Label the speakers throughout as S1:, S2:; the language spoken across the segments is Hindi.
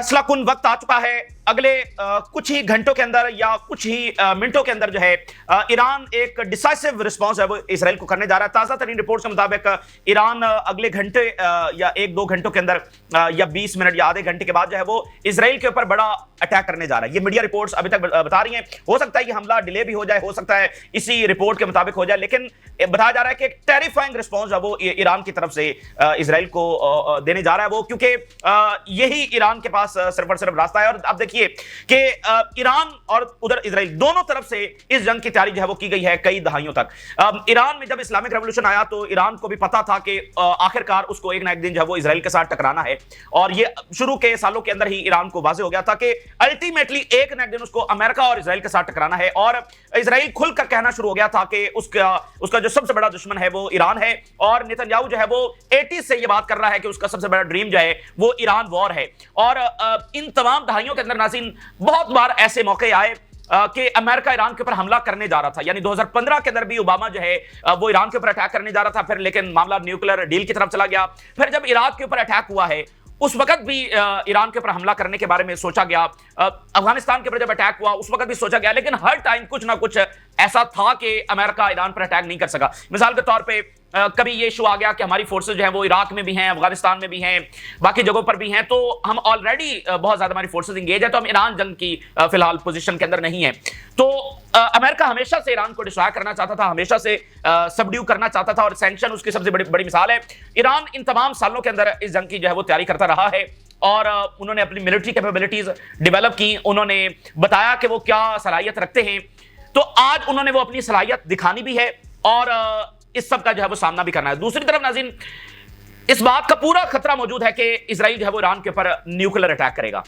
S1: फैसला कुन वक्त आ चुका है। अगले कुछ ही घंटों के अंदर या कुछ ही मिनटों के अंदर जो है ईरान एक डिसाइसिव रिस्पांस है वो इसराइल को करने जा रहा है। ताजा तरीन रिपोर्ट्स के मुताबिक ईरान अगले घंटे या एक दो घंटों के अंदर या 20 मिनट या आधे घंटे के बाद जो है वो इसराइल के ऊपर बड़ा अटैक करने जा रहा है। ये मीडिया रिपोर्ट्स अभी तक बता रही हैं। हो सकता है कि हमला डिले भी हो जाए, हो सकता है इसी रिपोर्ट के मुताबिक हो जाए, लेकिन बताया जा रहा है कि एक टेरिफाइंग रिस्पांस है वो ईरान की तरफ से इसराइल को देने जा रहा है वो, क्योंकि यही ईरान के पास सिर्फ और सिर्फ रास्ता है। और आप देखिए कि ईरान और उधर इसराइल दोनों तरफ से इस जंग की तैयारी जो है वो की गई है कई दहाइयों तक। ईरान में जब इस्लामिक रेवोल्यूशन आया तो ईरान को भी पता था कि आखिरकार उसको एक ना एक दिन जो है वो इसराइल के साथ टकराना है, और ये शुरू के सालों के अंदर ही ईरान को वाज़ेह हो गया था कि अल्टीमेटली एक ना एक दिन उसको अमेरिका और इसराइल के साथ टकराना है। और इसराइल खुलकर कहना शुरू हो गया था कि उसका जो सबसे बड़ा दुश्मन है वो ईरान है, और नेतन्याहू जो है वो 80 से ये बात कर रहा है कि उसका सबसे बड़ा ड्रीम जो है वो ईरान वॉर है। और इन तमाम दहाइयों के अंदर नाज़रीन बहुत बार ऐसे मौके आए कि अमेरिका ईरान के ऊपर हमला करने जा रहा था। यानी 2015 के अंदर भी ओबामा जो है वो ईरान के ऊपर अटैक करने जा रहा था, फिर लेकिन मामला न्यूक्लियर डील की तरफ चला गया। फिर जब इराक के ऊपर अटैक हुआ है उस वक्त भी ईरान के ऊपर हमला करने के बारे में सोचा गया। अफगानिस्तान के ऊपर जब अटैक हुआ उस वक्त भी सोचा गया, लेकिन हर टाइम कुछ ना कुछ ऐसा था कि अमेरिका ईरान पर अटैक नहीं कर सका। मिसाल के तौर पे कभी ये इशू आ गया कि हमारी फोर्सेस जो है वो इराक में भी हैं, अफगानिस्तान में भी हैं, बाकी जगहों पर भी हैं, तो हम ऑलरेडी बहुत ज्यादा हमारी फोर्सेस इंगेज है, तो हम ईरान जंग की फिलहाल पोजीशन के अंदर नहीं है। तो अमेरिका हमेशा से ईरान को डिस्ट्रॉय करना चाहता था, हमेशा से सबड्यू करना चाहता था, और सैंक्शन उसकी सबसे बड़ी मिसाल है। ईरान इन तमाम सालों के अंदर इस जंग की जो है वो तैयारी करता रहा है, और उन्होंने अपनी मिलिट्री कैपेबिलिटीज डेवलप की, उन्होंने बताया कि वो क्या सलाहियत रखते हैं। तो आज उन्होंने वो अपनी सलाहियत दिखानी भी है और इस सब का जो है वो सामना भी करना है। दूसरी तरफ नाज़रीन इस बात का पूरा खतरा मौजूद है कि इसराइल जो है वो ईरान के ऊपर न्यूक्लियर अटैक करेगा।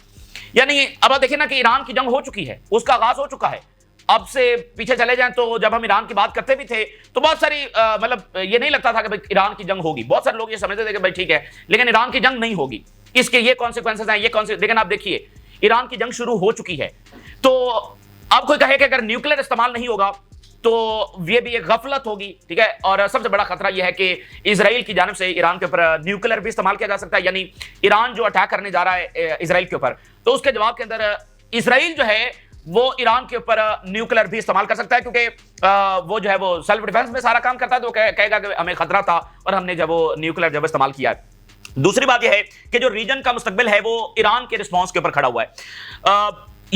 S1: यानी अब आप देखिए ना कि ईरान की जंग हो चुकी है, उसका आगाज हो चुका है। अब से पीछे चले जाएं तो जब हम ईरान की बात करते भी थे तो बहुत सारी मतलब ये नहीं लगता था कि भाई ईरान की जंग होगी। बहुत सारे लोग ये समझते थे कि भाई ठीक है, लेकिन ईरान की जंग नहीं होगी, इसके ये कॉन्सिक्वेंसेस हैं, ये कौन। लेकिन आप देखिए ईरान की जंग शुरू हो चुकी है। तो अब कोई कहे कि अगर न्यूक्लियर इस्तेमाल नहीं होगा तो ये भी एक गफलत होगी, ठीक है। और सबसे बड़ा खतरा यह है कि इजराइल की जानिब से ईरान के ऊपर न्यूक्लियर भी इस्तेमाल किया जा सकता है। यानी ईरान जो अटैक करने जा रहा है इजराइल के ऊपर, तो उसके जवाब के अंदर इजराइल जो है वो ईरान के ऊपर न्यूक्लियर भी इस्तेमाल कर सकता है, क्योंकि वो जो है वो सेल्फ डिफेंस में सारा काम करता है। तो कहेगा कि हमें खतरा था और हमने जब वो न्यूक्लियर जब इस्तेमाल किया है। दूसरी बात यह है कि जो रीजन का मुस्तकबिल है वो ईरान के रिस्पॉन्स के ऊपर खड़ा हुआ है।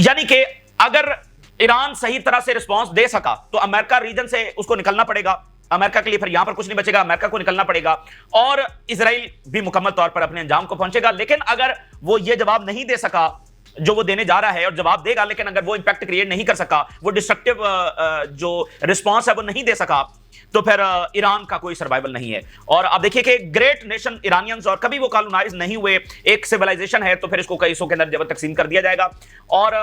S1: यानी कि अगर ईरान सही तरह से रिस्पांस दे सका तो अमेरिका रीजन से उसको निकलना पड़ेगा। अमेरिका के लिए फिर यहां पर कुछ नहीं बचेगा, अमेरिका को निकलना पड़ेगा, और इजराइल भी मुकम्मल तौर पर अपने अंजाम को पहुंचेगा। लेकिन अगर वो ये जवाब नहीं दे सका जो वो देने जा रहा है, और जवाब देगा लेकिन अगर वो इंपैक्ट क्रिएट नहीं कर सका, वो डिस्ट्रक्टिव जो रिस्पांस है वो नहीं दे सका, तो फिर ईरान का कोई सर्वाइवल नहीं है। और आप देखिए कि ग्रेट नेशन ईरानियंस, और कभी वो कॉलोनाइज नहीं हुए, एक सिविलाइजेशन है, तो फिर इसको कई हिस्सों के अंदर जब तकसीम कर दिया जाएगा। और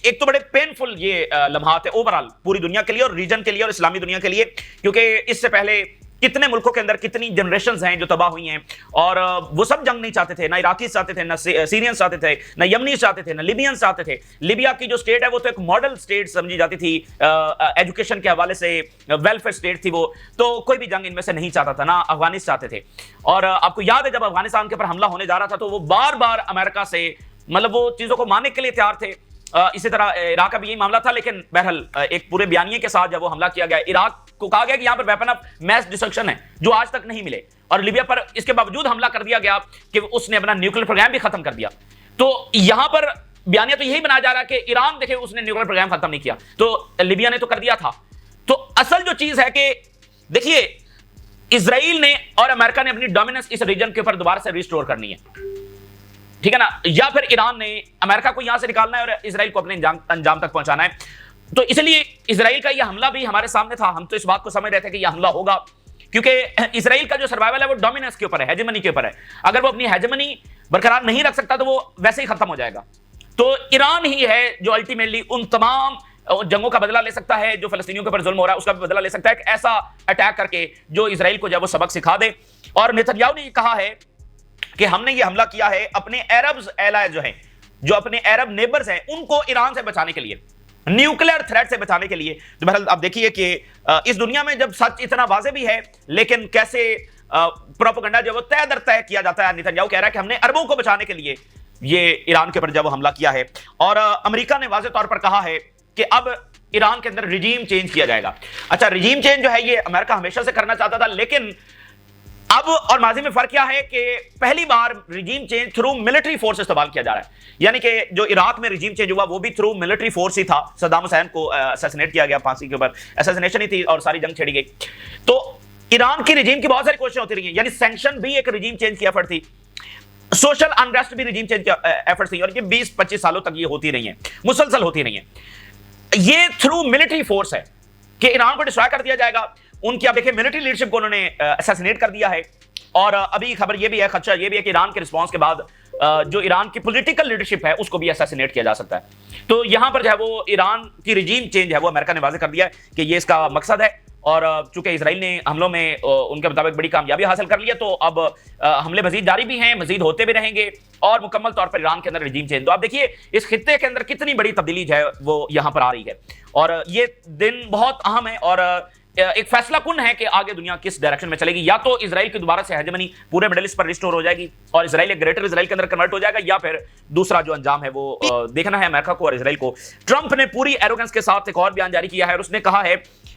S1: एक तो बड़े पेनफुल ये लम्हात है ओवरऑल पूरी दुनिया के लिए और रीजन के लिए और इस्लामी दुनिया के लिए, क्योंकि इससे पहले कितने मुल्कों के अंदर कितनी जनरेशंस हैं जो तबाह हुई हैं, और वो सब जंग नहीं चाहते थे। ना इराकीज चाहते थे, ना सीरियंस चाहते थे, ना यमनीज चाहते थे, ना लिबियंस चाहते थे। लिबिया की जो स्टेट है वो तो एक मॉडल स्टेट समझी जाती थी, एजुकेशन के हवाले से वेलफेयर स्टेट थी वो, तो कोई भी जंग इनमें से नहीं चाहता था। ना अफगानिस्तान चाहते थे। और आपको याद है जब अफगानिस्तान के ऊपर हमला होने जा रहा था तो वो बार बार अमेरिका से मतलब वो चीजों को मानने के लिए तैयार थे। इसी तरह इराक का भी यही मामला था, लेकिन बहरहाल एक पूरे बयानिए के साथ जब वो हमला किया गया, इराक को कहा गया कि यहां पर वेपन ऑफ मैस डिस्ट्रक्शन है जो आज तक नहीं मिले, और लीबिया पर इसके बावजूद हमला कर दिया गया कि उसने अपना न्यूक्लियर प्रोग्राम भी खत्म कर दिया। तो यहां पर बयानिया तो यही बनाया जा रहा है कि ईरान देखे उसने न्यूक्लियर प्रोग्राम खत्म नहीं किया, तो लीबिया ने तो कर दिया था। तो असल जो चीज है कि देखिए इजराइल ने और अमेरिका ने अपनी डोमिनेंस इस रीजन के ऊपर दोबारा से रिस्टोर करनी है, ठीक है ना, या फिर ईरान ने अमेरिका को यहां से निकालना है और इजराइल को अपने अंजाम तक पहुंचाना है। तो इसलिए इजराइल का यह हमला भी हमारे सामने था। हम तो इस बात को समझ रहे थे कि यह हमला होगा, क्योंकि इजराइल का जो सर्वाइवल है वो डोमिनेंस के ऊपर है, हेजेमनी के ऊपर है। अगर वो अपनी हेजेमनी बरकरार नहीं रख सकता तो वो वैसे ही खत्म हो जाएगा। तो ईरान ही है जो अल्टीमेटली उन तमाम जंगों का बदला ले सकता है, जो फलस्तीनियों के ऊपर जुल्म हो रहा है उसका भी बदला ले सकता है, ऐसा अटैक करके जो इजराइल को जब वो सबक सिखा दे। और नेतन्याहू ने कहा है कि हमने ये हमला किया है अपने अरब एलाय जो हैं, जो अपने अरब नेबर्स हैं, उनको ईरान से बचाने के लिए, न्यूक्लियर थ्रेट से बचाने के लिए। तो बहरहाल आप देखिए कि इस दुनिया में जब सच इतना वाज़ेह भी है, लेकिन कैसे प्रोपेगेंडा जो वो तय दर तय किया जाता है। नेतन्याहू कह रहा है कि हमने अरबों को बचाने के लिए ये ईरान के ऊपर जब हमला किया है। और अमेरिका ने वाज़ेह तौर पर कहा है कि अब ईरान के अंदर रिजीम चेंज किया जाएगा। अच्छा, रिजीम चेंज जो है ये अमेरिका हमेशा से करना चाहता था, लेकिन अब और माजी में फर्क क्या है कि पहली बार regime change through military force इस्तेमाल किया जा रहा है। यानी कि जो इराक में रिजीम चेंज हुआ वो भी थ्रू मिलिट्री फोर्स ही था। सद्दाम हुसैन को असैसिनेट किया गया, फांसी के ऊपर असैसिनेशन ही थी और सारी जंग छेड़ी गई। तो ईरान की रिजीम की बहुत सारी कोशिशें होती रही हैं, यानी सैंक्शन भी एक रिजीम चेंज की एफर्ट थी, सोशल अनरेस्ट भी रिजीम चेंज की एफर्ट थी, और ये 20-25 सालों तक ये होती रही है, मुसलसल होती रही है। ये थ्रू मिलिट्री फोर्स है कि ईरान को डिस्ट्रॉय कर दिया जाएगा। उनकी आप देखिए मिलिट्री लीडरशिप को उन्होंने असैसिनेट कर दिया है। और अभी खबर ये भी है, खदशा ये भी है कि ईरान के रिस्पांस के बाद जो ईरान की पॉलिटिकल लीडरशिप है उसको भी असैसिनेट किया जा सकता है। तो यहां पर जो है वो ईरान की रिजीम चेंज है वो अमेरिका ने वाज़ेह कर दिया है कि ये इसका मकसद है। और चूंकि इजराइल ने हमलों में उनके मुताबिक बड़ी कामयाबी हासिल कर लिया, तो अब हमले मजीद जारी भी हैं, मजीद होते भी रहेंगे और मुकम्मल तौर पर ईरान के अंदर रिजीम चेंज। तो आप देखिए इस खित्ते के अंदर कितनी बड़ी तब्दीली है वो यहां पर आ रही है, और ये दिन बहुत अहम है और एक फैसला कुन है कि आगे दुनिया किस डायरेक्शन में चलेगी। या तो इजराइल की दोबारा से हेजेमनी पूरे मिडिल ईस्ट पर रिस्टोर हो जाएगी और इजराइल एक ग्रेटर इजराइल के अंदर कन्वर्ट हो जाएगा, या फिर दूसरा जो अंजाम है वो देखना है अमेरिका को और इजराइल को। ट्रंप ने पूरी एरोगेंस के साथ एक और बयान जारी किया है और उसने कहा है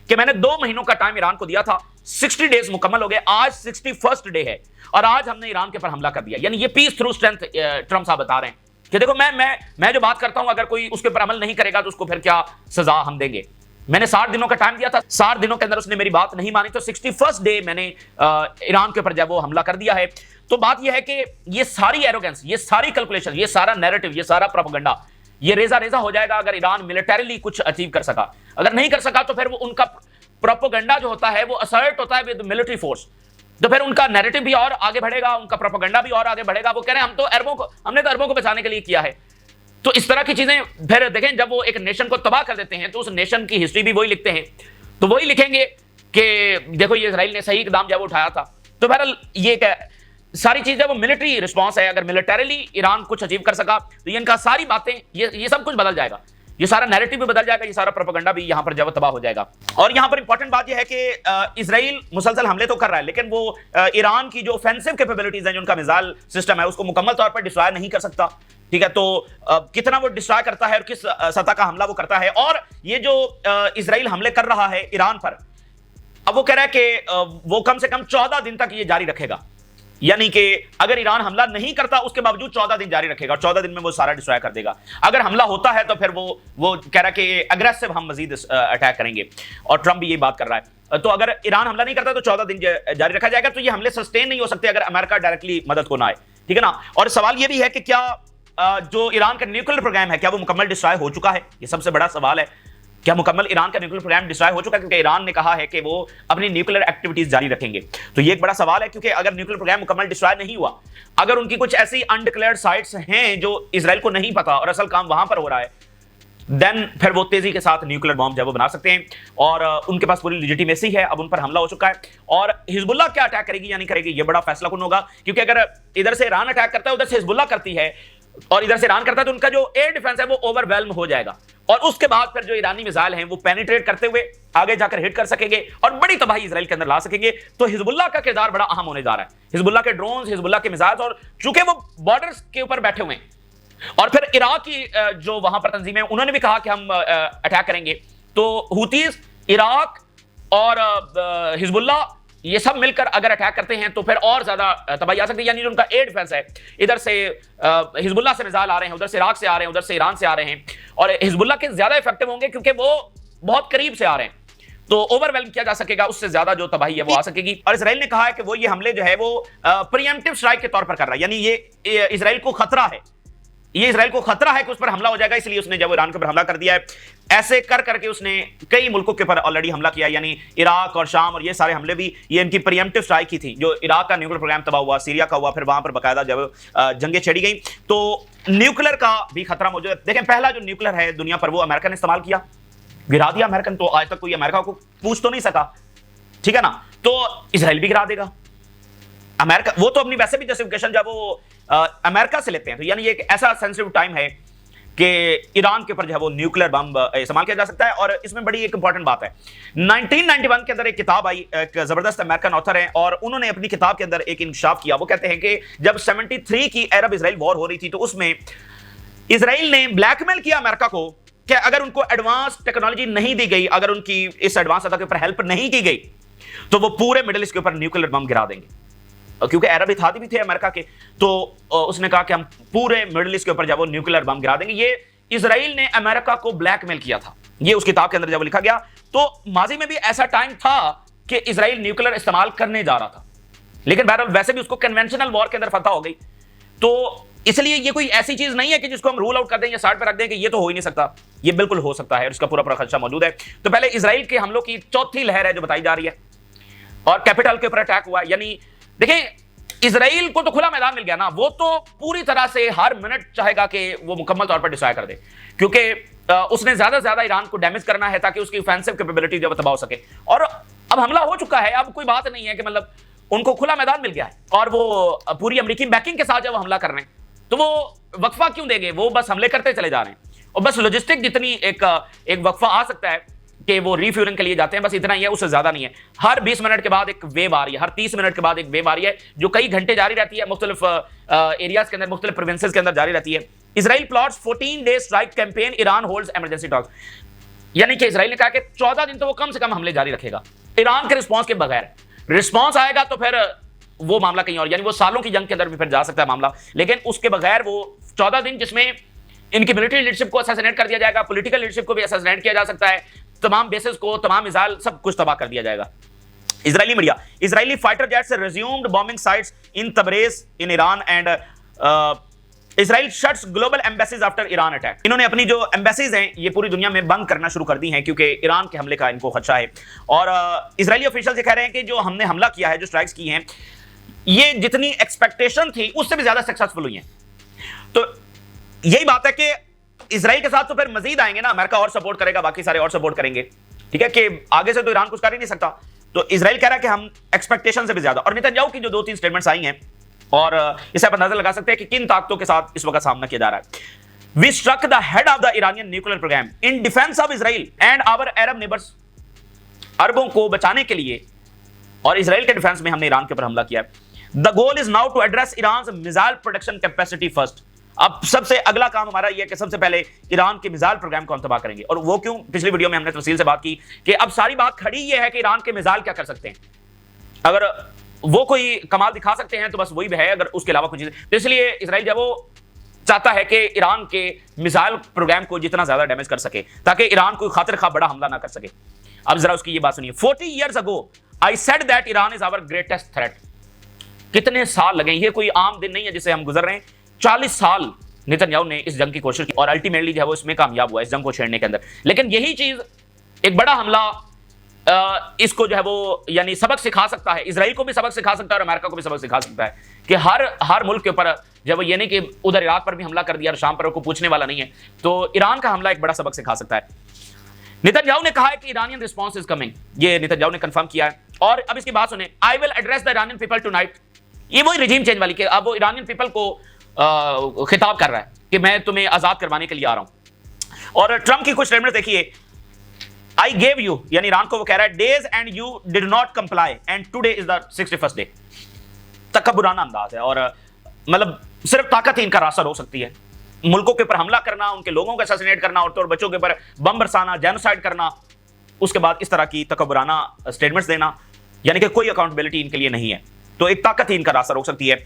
S1: कि मैंने 2 महीनों का टाइम ईरान को दिया था, 60 डेज मुकम्मल हो गए, आज 61st डे है और आज हमने ईरान के ऊपर हमला कर दिया। यानी ये पीस थ्रू स्ट्रेंथ ट्रंप साहब बता रहे हैं कि देखो मैं जो बात करता हूं अगर कोई उसके ऊपर अमल नहीं करेगा तो उसको फिर क्या सजा हम देंगे। मैंने 60 दिनों का टाइम दिया था, 60 दिनों के अंदर उसने मेरी बात नहीं मानी, तो 61st डे मैंने ईरान के ऊपर जब वो हमला कर दिया है। तो बात यह है कि ये सारी एरोगेंस, ये सारी कैलकुलेशन, ये सारा नैरेटिव, ये सारा प्रोपेगेंडा ये रेजा रेजा हो जाएगा अगर ईरान मिलिटरीली कुछ अचीव कर सका। अगर नहीं कर सका तो फिर वो उनका प्रोपेगेंडा जो होता है वो असर्ट होता है विद मिलिट्री फोर्स, तो फिर उनका नैरेटिव भी और आगे बढ़ेगा, उनका प्रोपेगेंडा भी और आगे बढ़ेगा। वो कह रहे हैं हमने तो अरबों को बचाने के लिए किया है। तो इस तरह की चीजें फिर देखें, जब वो एक नेशन को तबाह कर देते हैं तो उस नेशन की हिस्ट्री भी वही लिखते हैं, तो वही लिखेंगे कि देखो ये इजराइल ने सही इकदाम जब उठाया था। तो बहरहाल ये सारी चीजें वो मिलिट्री रिस्पांस है। अगर मिलिटरीली ईरान कुछ अचीव कर सका तो ये इनका सारी बातें ये सब कुछ बदल जाएगा, ये सारा नैरेटिव भी बदल जाएगा, ये सारा प्रोपेगेंडा भी यहां पर जब तबाह हो जाएगा। और यहां पर इंपॉर्टेंट बात यह है कि इजराइल मुसलसल हमले तो कर रहा है, लेकिन वो ईरान की जो ऑफेंसिव कैपेबिलिटीज हैं, जो उनका मिसाइल सिस्टम है, उसको मुकम्मल तौर पर डिस्ट्रॉय नहीं कर सकता। ठीक है, तो कितना वो डिस्ट्रॉय करता है और किस सतह का हमला वो करता है। और ये जो इजराइल हमले कर रहा है ईरान पर, अब वो कह रहा है कि वो कम से कम 14 दिन तक ये जारी रखेगा। यानी कि अगर ईरान हमला नहीं करता उसके बावजूद 14 दिन जारी रखेगा और 14 दिन में वो सारा डिस्ट्रॉय कर देगा। अगर हमला होता है तो फिर वो कह रहा है कि अग्रेसिव हम मजीद अटैक करेंगे, और ट्रंप भी ये बात कर रहा है। तो अगर ईरान हमला नहीं करता तो 14 दिन जारी रखा जाएगा। तो ये हमले सस्टेन नहीं हो सकते अगर अमेरिका डायरेक्टली मदद को ना आए, ठीक है ना। और सवाल ये भी है कि क्या जो ईरान का न्यूक्लियर प्रोग्राम है क्या वो मुकम्मल डिस्ट्रॉय हो चुका है? ये सबसे बड़ा सवाल है, क्या मुकम्मल ईरान का न्यूक्लियर प्रोग्राम डिस्ट्रॉय हो चुका है? क्योंकि ईरान ने कहा है कि वो अपनी न्यूक्लियर एक्टिविटीज जारी रखेंगे। तो ये एक बड़ा सवाल है, क्योंकि अगर न्यूक्लियर प्रोग्राम मुकम्मल डिस्ट्रॉय नहीं हुआ, अगर उनकी कुछ ऐसी अनडिक्लेयर्ड साइट्स हैं जो इजराइल को नहीं पता और असल काम वहां पर हो रहा है, देन फिर वो तेजी के साथ न्यूक्लियर बॉम्ब जब वो बना सकते हैं। और उनके पास पूरी लेजिटिमेसी है, अब उन पर हमला हो चुका है। और हिजबुल्लाह क्या अटैक करेगी या नहीं करेगी, ये बड़ा फैसला कुन होगा, क्योंकि अगर इधर से ईरान अटैक करता है, उधर से हिजबुल्लाह करती है और इधर से ईरान करता है, तो उनका जो एयर डिफेंस है वो ओवरवेल्म हो जाएगा। और उसके बाद फिर जो ईरानी मिसाइल हैं वो पेनिट्रेट करते हुए आगे जाकर हिट कर सकेंगे और बड़ी तबाही इजराइल के अंदर ला सकेंगे। तो हिजबुल्लाह का किरदार बड़ा अहम होने जा रहा है। हिजबुल्लाह के ड्रोन्स, हिजबुल्लाह के मिसाइल्स, और चूंकि वो बॉर्डर्स के ऊपर बैठे हुए हैं और फिर इराक की जो वहां पर तंजीमें उन्होंने भी कहा कि हम अटैक करेंगे, तो हुतीज, इराक और हिजबुल्लाह ये सब मिलकर अगर अटैक करते हैं तो फिर और ज्यादा तबाही आ सकती है। यानी जो उनका एयर डिफेंस है, इधर से हिजबुल्लाह से मिसाइल आ रहे हैं, उधर से इराक से आ रहे हैं, उधर से ईरान से आ रहे हैं, और हिजबुल्लाह के ज्यादा इफेक्टिव होंगे क्योंकि वो बहुत करीब से आ रहे हैं, तो ओवरवेल्म किया जा सकेगा, उससे ज्यादा जो तबाही है वो आ सकेगी। और इजराइल ने कहा है कि वो ये हमले जो है वो प्रीएम्प्टिव स्ट्राइक के तौर पर कर रहा है, यानी ये इजराइल को खतरा है, ये इजराइल को खतरा है कि उस पर हमला हो जाएगा, इसलिए उसने जब ईरान के ऊपर हमला कर दिया है। ऐसे कर करके उसने कई मुल्कों के ऊपर ऑलरेडी हमला किया, यानी इराक और शाम और ये सारे हमले भी ये इनकी प्रीएम्प्टिव स्ट्राइक ही थी। जो इराक का न्यूक्लियर प्रोग्राम तबाह हुआ, सीरिया का हुआ, फिर वहां पर बाकायदा जब जंगें छेड़ी गई, तो न्यूक्लियर का भी खतरा मौजूद है। देखें, पहला जो न्यूक्लियर है दुनिया पर वो अमेरिका ने इस्तेमाल किया, गिरा दिया अमेरिकन, तो आज तक कोई अमेरिका को पूछ तो नहीं सका, ठीक है ना। तो इजराइल भी गिरा देगा अमेरिका, वो तो अपनी वैसे भी जस्टिफिकेशन जब वो अमेरिका से लेते हैं, तो यानी ये एक ऐसा सेंसिटिव टाइम है कि ईरान के ऊपर जो है वो न्यूक्लियर बम इस्तेमाल किया जा सकता है। और इसमें बड़ी एक इंपॉर्टेंट बात है, 1991 के अंदर एक किताब आई, एक जबरदस्त अमेरिकन ऑथर है, और उन्होंने अपनी किताब के अंदर एक इंकशाफ किया। वो कहते हैं कि जब 73 की अरब इजराइल वॉर हो रही थी, तो उसमें इजराइल ने ब्लैकमेल किया अमेरिका को कि अगर उनको एडवांस टेक्नोलॉजी नहीं दी गई, अगर उनकी इस एडवांस अटैक के ऊपर हेल्प नहीं की गई, तो वो पूरे मिडिल ईस्ट के ऊपर न्यूक्लियर बम गिरा देंगे। क्योंकि अरब इत्तेहादी भी थे अमेरिका के, तो उसने कहा कि हम पूरे मिडिल ईस्ट के ऊपर जब वो न्यूक्लियर बम गिरा देंगे। ये इजराइल ने अमेरिका को ब्लैकमेल किया था, ये उस किताब के अंदर जब लिखा गया। तो माजी में भी ऐसा टाइम था कि इजराइल न्यूक्लियर इस्तेमाल करने जा रहा था, लेकिन बहरहाल वैसे भी उसको कन्वेंशनल वॉर के अंदर फतह हो गई। तो इसलिए ये कोई ऐसी चीज नहीं है कि जिसको हम रूल आउट कर दें या साइड पर रख दें कि ये तो हो ही नहीं सकता, ये बिल्कुल हो सकता है और इसका पूरा पूरा खदशा मौजूद है। तो पहले इजराइल के हमलों की चौथी लहर है जो बताई जा रही है, और कैपिटल के ऊपर अटैक हुआ। यानी देखें, इजराइल को तो खुला मैदान मिल गया ना, वो तो पूरी तरह से हर मिनट चाहेगा कि वो मुकम्मल तौर पर डिस्ट्रॉय कर दे, क्योंकि उसने ज्यादा से ज्यादा ईरान को डैमेज करना है ताकि उसकी ऑफेंसिव कैपेबिलिटी जो तबाह हो सके। और अब हमला हो चुका है, अब कोई बात नहीं है कि मतलब उनको खुला मैदान मिल गया है और वो पूरी अमेरिकी बैकिंग के साथ जब वो हमला कर रहे हैं, तो वो वक्फा क्यों देंगे, वो बस हमले करते चले जा रहे हैं। और बस लॉजिस्टिक जितनी एक वक्फा आ सकता है कि वो रिफ्यूलिंग के लिए जाते हैं, बस इतना ही है, उससे ज्यादा नहीं है। हर 20 मिनट के बाद एक वेव आ रही है, हर 30 मिनट के बाद एक वेव आ रही है, जो कई घंटे जारी रहती है, मुख्तलिफ एरियाज के अंदर, मुख्तलिफ प्रोविंसेस के अंदर जारी रहती है। Israel plots 14 day strike campaign, Iran holds emergency talks. यानी कि इजराइल ने कहा कि 14 दिन तो वो कम से कम हमले जारी रखेगा ईरान के रिस्पॉन्स के बगैर। रिस्पॉन्स आएगा तो फिर वो मामला कहीं और, यानी वो सालों की जंग के अंदर भी फिर जा सकता है मामला, लेकिन उसके बगैर वो 14 दिन जिसमें इनकी मिलिट्री लीडरशिप को असैसिनेट कर दिया जाएगा, पॉलिटिकल लीडरशिप को भी असैसिनेट किया जा सकता है, तमाम बेसेस को, तमाम मिसाइल, सब कुछ तबाह कर दिया जाएगा। Israeli media, Israeli fighter jets resumed bombing sites in Tabriz in Iran and Israel shuts global embassies after Iran attack. इन्होंने अपनी जो एम्बेसीज हैं ये पूरी दुनिया में बंद करना शुरू कर दी हैं, क्योंकि ईरान के हमले का इनको खदशा है। और इजरायली ऑफिशियल ये कह रहे हैं कि जो हमने हमला किया है, जो स्ट्राइक्स की हैं, ये जितनी एक्सपेक्टेशन थी उससे भी ज्यादा सक्सेसफुल हुई हैं। तो यही बात है कि इजराइल के साथ तो फिर मजीद आएंगे ना, अमेरिका और सपोर्ट करेगा, बाकी सारे और सपोर्ट करेंगे, ठीक है, कि आगे से तो ईरान कुछ कर ही नहीं सकता। तो इजराइल कह रहा है कि हम एक्सपेक्टेशन से भी ज्यादा। और नेतन्याहू की जो 2-3 स्टेटमेंट्स आई हैं, और इससे आप अंदाजा लगा सकते हैं कि किन ताकतों के साथ इस वक्त सामना किया जा रहा है। We struck the head of the Iranian nuclear programme in defence of Israel and our Arab neighbours. अरबों को बचाने के लिए और इजराइल के डिफेंस में हमने ईरान के ऊपर हमला किया है। The goal is now to address Iran missile production capacity first. अब सबसे अगला काम हमारा यह है कि सबसे पहले ईरान के मिसाइल प्रोग्राम को हम तबाह करेंगे। और वो क्यों, पिछली वीडियो में हमने तफसील से बात की कि अब सारी बात खड़ी यह है कि ईरान के मिसाइल क्या कर सकते हैं। अगर वो कोई कमाल दिखा सकते हैं तो बस वही है, अगर उसके अलावा कुछ चीजें, तो इसलिए इजराइल जब वो चाहता है कि ईरान के मिसाइल प्रोग्राम को जितना ज्यादा डैमेज कर सके, ताकि ईरान कोई खातिर खा बड़ा हमला ना कर सके। अब जरा उसकी ये बात सुनिए। 40 years ago I said that Iran is our greatest threat। कितने साल लगे, ये कोई आम दिन नहीं है जिसे हम गुजर रहे हैं। 40 साल नेतन्याहू ने इस जंग की कोशिश की और अल्टीमेटली जो है वो इसमें कामयाब हुआ, इस जंग को छेड़ने के अंदर। लेकिन यही चीज, एक बड़ा हमला इसको जो है वो यानी सबक सिखा सकता है, इजराइल को भी सबक सिखा सकता है और अमेरिका को भी सबक सिखा सकता है कि हर मुल्क के ऊपर जब ये नहीं कि उधर इराक पर भी हमला कर दिया और शाम पर को पूछने वाला नहीं है, तो ईरान का हमला एक बड़ा सबक सिखा सकता है। नेतन्याहू ने कहा है कि ईरानियन रिस्पॉन्स इज कमिंग, ये नेतन्याहू ने कंफर्म किया है। और अब इसकी बात सुने, I will address the Iranian people tonight. ये वही रिजीम चेंज वाली, कि अब वो ईरानियन पीपल को खिताब कर रहा है कि मैं तुम्हें आजाद करवाने के लिए आ रहा हूं। और ट्रंप की कुछ स्टेटमेंट देखिए, आई गेव यू, यानी ईरान को वो कह रहा है, days and you did not comply and today is the 61st day. तकब्बुराना अंदाज है, और मतलब सिर्फ ताकत ही इनका रास्ता रोक सकती है। मुल्कों के ऊपर हमला करना, उनके लोगों को असैसिनेट करना, औरतों और बच्चों के ऊपर बम बरसाना, जेनोसाइड करना, उसके बाद इस तरह की तकब्बुराना स्टेटमेंट्स देना, यानी कि कोई अकाउंटेबिलिटी इनके लिए नहीं है। तो एक ताकत ही इनका रास्ता रोक सकती है।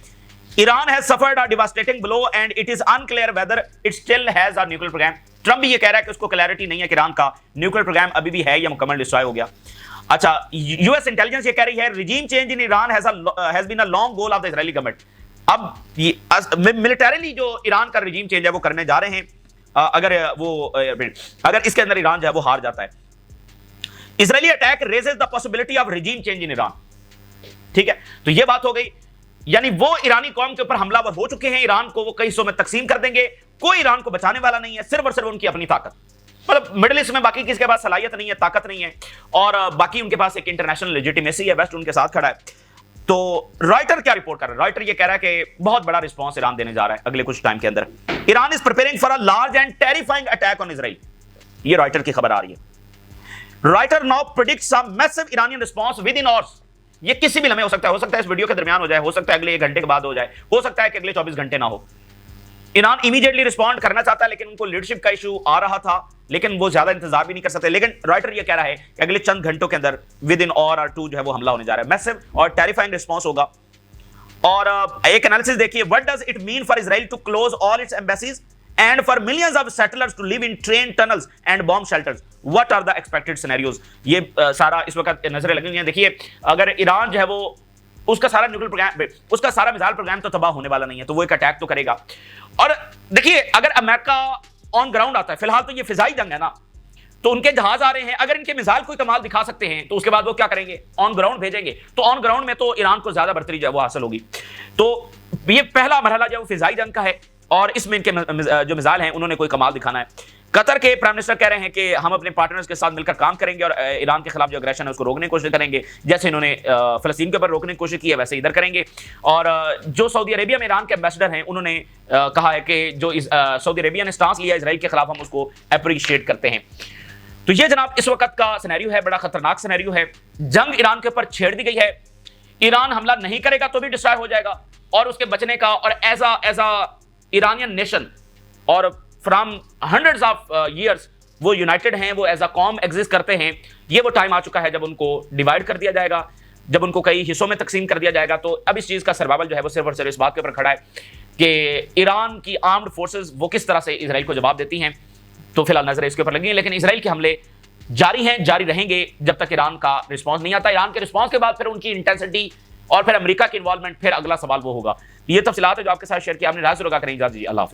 S1: Iran has suffered a devastating blow and it is unclear whether it still has a nuclear programme. Trump भी ये कह रहा है कि उसको क्लैरिटी नहीं है कि ईरान का न्यूक्लियर प्रोग्राम अभी भी है या मुकम्मल डिस्ट्रॉय हो गया। अच्छा, यूएस इंटेलिजेंस ये कह रही है, regime change in Iran has been a long goal of the Israeli government. अब मिलिटरीली जो ईरान का रिजीम चेंज है वो करने जा रहे हैं, अगर इसके अंदर ईरान जो है वो हार जाता है। Israeli attack raises the possibility of regime change in Iran. ठीक है, तो ये बात हो गई, यानी वो ईरानी कौम के ऊपर हमलावर हो चुके हैं, ईरान को वो कई हिस्सों में तकसीम कर देंगे, कोई ईरान को बचाने वाला नहीं है, सिर्फ और सिर्फ उनकी अपनी ताकत। मतलब मिडिल ईस्ट में बाकी किसके पास सलाहियत नहीं है, ताकत नहीं है, और बाकी उनके पास एक इंटरनेशनल लेजिटिमेसी है, वेस्ट उनके साथ खड़ा है। तो रॉयटर क्या रिपोर्ट कर रहा है? रॉयटर ये कह रहा है कि बहुत बड़ा रिस्पांस ईरान देने जा रहा है अगले कुछ टाइम के अंदर। Iran is preparing for a large and terrifying attack on Israel. ये रॉयटर की खबर आ रही है। Reuter now predicts a massive Iranian response with in hours. ये किसी भी लम्हे हो सकता है इस वीडियो के दरमियान हो जाए, हो सकता है अगले 1 घंटे के बाद हो जाए, हो सकता है कि अगले 24 घंटे ना हो। ईरान इमीडिएटली रिस्पॉन्ड करना चाहता है, लेकिन उनको लीडरशिप का इशू आ रहा था, लेकिन वो ज्यादा इंतजार भी नहीं कर सकते। लेकिन रॉयटर ये कह रहा है कि अगले चंद घंटों के अंदर विद इन और 2 जो है वो हमला होने जा रहा है। मैसिव और टेरिफाइंग रिस्पॉन्स होगा। और एक एनालिसिस देखिए, what does it mean for Israel to close all its embassies and for millions of settlers to live in train tunnels and bomb shelters, what are the expected scenarios. ये सारा इस वक्त नजरें लगी हुई हैं। देखिए, अगर ईरान जो है वो उसका सारा न्यूक्लियर प्रोग्राम, उसका सारा मिसाइल प्रोग्राम तो तबाह होने वाला नहीं है, तो वो एक अटैक तो करेगा। और देखिए, अगर अमेरिका ऑन ग्राउंड आता है, फिलहाल तो ये फिजाई जंग है ना, तो उनके जहाज आ रहे हैं, अगर इनके मिसाइल कोई कमाल दिखा सकते हैं तो उसके बाद वो क्या करेंगे? ऑन ग्राउंड भेजेंगे। तो ऑन ग्राउंड में तो ईरान को ज्यादा बढ़तरी जो है वो हासिल होगी। तो ये पहला मरहला जो है वो फिजाई जंग का है, और इसमें इनके जो मिसाइल हैं उन्होंने कोई कमाल दिखाना है। कतर के प्राइम मिनिस्टर कह रहे हैं कि हम अपने पार्टनर्स के साथ मिलकर काम करेंगे और ईरान के खिलाफ जो अग्रेशन है उसको रोकने की कोशिश करेंगे। जैसे इन्होंने फलस्तीन के ऊपर रोकने की कोशिश की है, वैसे इधर करेंगे। और जो सऊदी अरेबिया में ईरान के एम्बेसडर हैं, उन्होंने कहा है कि जो सऊदी अरेबिया ने स्टांस लिया इसराइल के खिलाफ, हम उसको अप्रिशिएट करते हैं। तो ये जनाब इस वक्त का सिनेरियो है, बड़ा खतरनाक सिनेरियो है। जंग ईरान के ऊपर छेड़ दी गई है। ईरान हमला नहीं करेगा तो भी डिस्ट्रॉय हो जाएगा, और उसके बचने का, और एज अ ईरानियन नेशन और फ्रॉम हंड्रेड्स ऑफ ईयर्स वो यूनाइटेड हैं, वो एज अ कॉम एग्जिस्ट करते हैं। ये वो टाइम आ चुका है जब उनको डिवाइड कर दिया जाएगा, जब उनको कई हिस्सों में तकसीम कर दिया जाएगा। तो अब इस चीज़ का सर्वाइवल जो है वो सिर्फ और सिर्फ इस बात के ऊपर खड़ा है कि ईरान की आर्म्ड फोर्सेस वो किस तरह से इसराइल को जवाब देती हैं। तो फिलहाल नजर इसके ऊपर लगी है, लेकिन इसराइल के हमले जारी हैं, जारी रहेंगे जब तक ईरान का रिस्पॉन्स नहीं आता। ईरान के रिस्पॉन्स के बाद फिर उनकी इंटेंसिटी और फिर अमेरिका की इन्वॉल्वमेंट, फिर अगला सवाल वो होगा। ये तफसीलात है जो आपके साथ शेयर किया। आपने राय से रोका करें। इजाज़त दीजिए। अल्लाह हाफ़िज़।